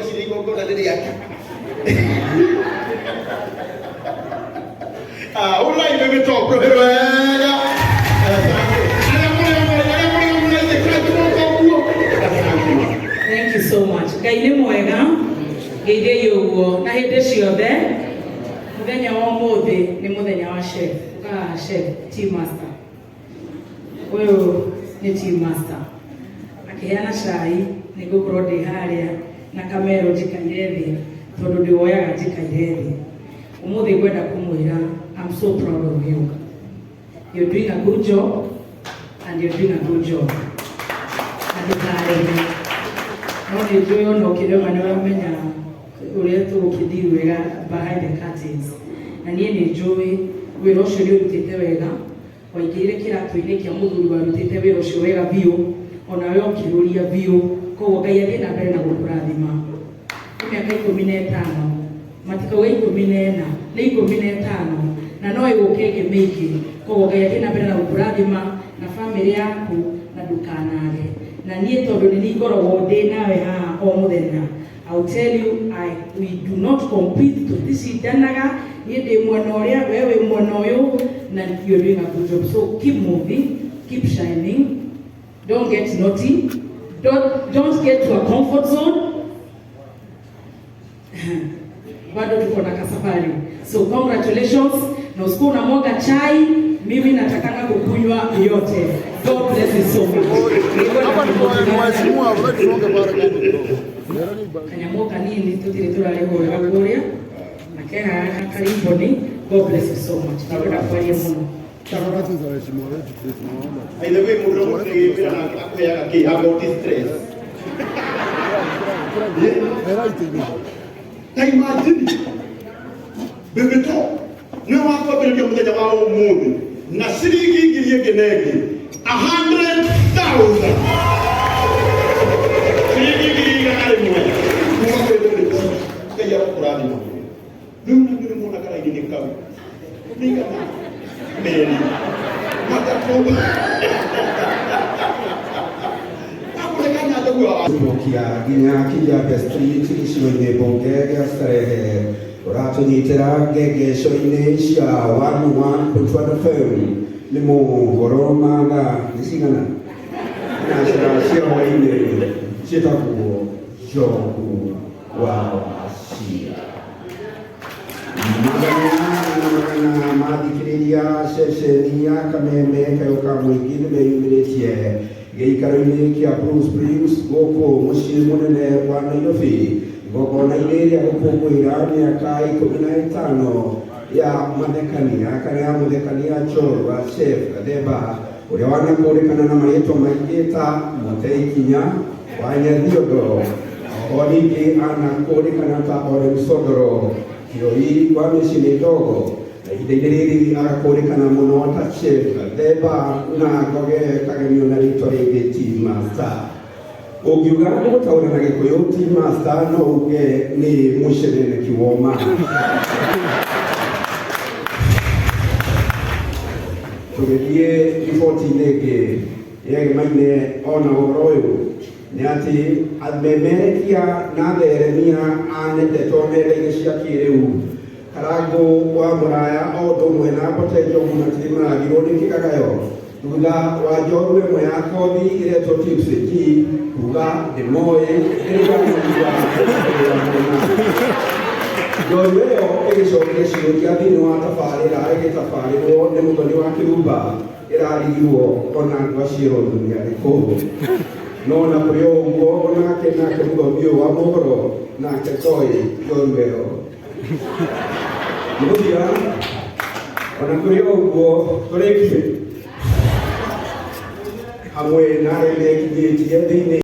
ciringo ngona rĩrĩake. Ulai mĩgĩtongo wega. Thank you so much. Ngai nĩ mwega. Ngeithie ũguo na hĩndĩ ciothe. Mũthenya wa ũmũthĩ nĩ mũthenya wa chef. Chef, tea master. Ũyũ nĩ tea master. Akĩheana cai nĩngũkorwo ndĩ harĩa na kamero njikaire thĩ tondũ ndĩwoyaga njikaire thĩ. Ũmũthĩ ngwenda kũmwĩra I'm so proud of you. You're doing a good job and you're doing a good job. Ndũkareme. No nĩ njũĩ ona ũkĩrema nĩ ũramenya ũrĩa tũgũkĩthiĩ wega behind the curtains. Na niĩ nĩ njũĩ wĩra ũcio nĩ ũrutĩte wega, waingĩrire kĩratũ-inĩ kĩa mũthuri warutĩte wĩra ũcio wega biũ, onawe ũkĩrũria biũ, koguo Ngai athiĩ na mbere na gũkũrathima. Nĩ mĩaka 15, matikauga 14, nĩ 15, na no ĩgũke ĩngĩ mĩingĩ, koguo Ngai athiĩ na mbere na gũkũrathima na bamĩrĩ yaku na ndũkanage. Na niĩ tondũ nĩ ngoragwo ndĩ nawe haha o mũthenya, I'll tell you, we do not compete to tũticindanaga, niĩ ndĩ mwena ũrĩa, wewe mwena ũyũ, na you're doing a good job. So keep moving, keep shining, don't get naughty, don't get to a comfort zone. Bado tuko na kasafari. So congratulations, na usiku unamwaga chai, mimi natakanga kukunywa yote. God bless you so much. Kanyamoka nini tutire turarego wega kuria nakeha karibuni. God bless you so much. Nakwenda kualia muno. Changamoto za heshima wetu tunaomba. Ile wewe mdomo ndio na akuya ki about stress. Na imagine bebeto no wako bila mmoja wao mume na shilingi ngiri genege 100,000 shilingi ngiri ngari moja kwa kweli kaya kurani ndio mwana kala ingine kawe ninga meli matakoba Kia ginya kia bestri tishine bongega starehe rato nitera gege shoine sha wanu wan kutwada fem limo goroma la nisigana na shira waine chitaku joku wa shia magana madikiriya sheshenia kameme kayoka mwingine meyumiretie gĩikaro-inĩ kĩa Blue Springs gũkũ mũciĩ mũnene wa Nairobi igongona-inĩ rĩa gũkũngũĩra mĩaka 15 ya mathekania kana ya mũthekania Joel wa Chef Gathemba ũrĩa wanakũrĩkana na marĩtwa maingĩ ta Mũtei Kinya wa Nyathiondo, o ningĩ anakũrĩkana ta Oren Sodoro Kiroi wa mĩciĩ mĩdogo. Ihinda-inĩ rĩrĩ agakũrĩkana mũno ta Chef Gathemba na Ngoge kagemio na rĩtwa rĩngĩ Tea Master. Ũngiuga nĩ gũtaũra na Gĩkũyũ Tea Master no uge nĩ mũceneneki woma. Tũgĩthiĩ riboti-inĩ ĩngĩ yegemaine ona ũhoro ũyũ nĩ atĩ amemerekia na atheremia a ndeto nenda-inĩ cia kĩrĩu Karangu wa Mũraya o ũndũ ũmwe na Mbote Njogu matirĩ maragirwo nĩ kĩgagayo thutha wa njoru ĩmwe ya kothi ĩretwo Tipsy kuga ndĩmoĩ ĩrĩganĩria njoru ĩyo ĩgĩcokia ciũria thĩinĩ wa tabarĩra ĩgĩtabarĩrwo nĩ Mũthoni wa Kĩrumba ĩrarigirwo ona Ngwacĩro Junior Gĩkũũ. No na kũrĩ o ũguo onake mũthomi ũyũ wa mohoro nake toĩ njoru ĩyo. Mũthia ona kũrĩ o ũguo tũrĩkie hamwe na arĩa mekinyĩtie thĩinĩ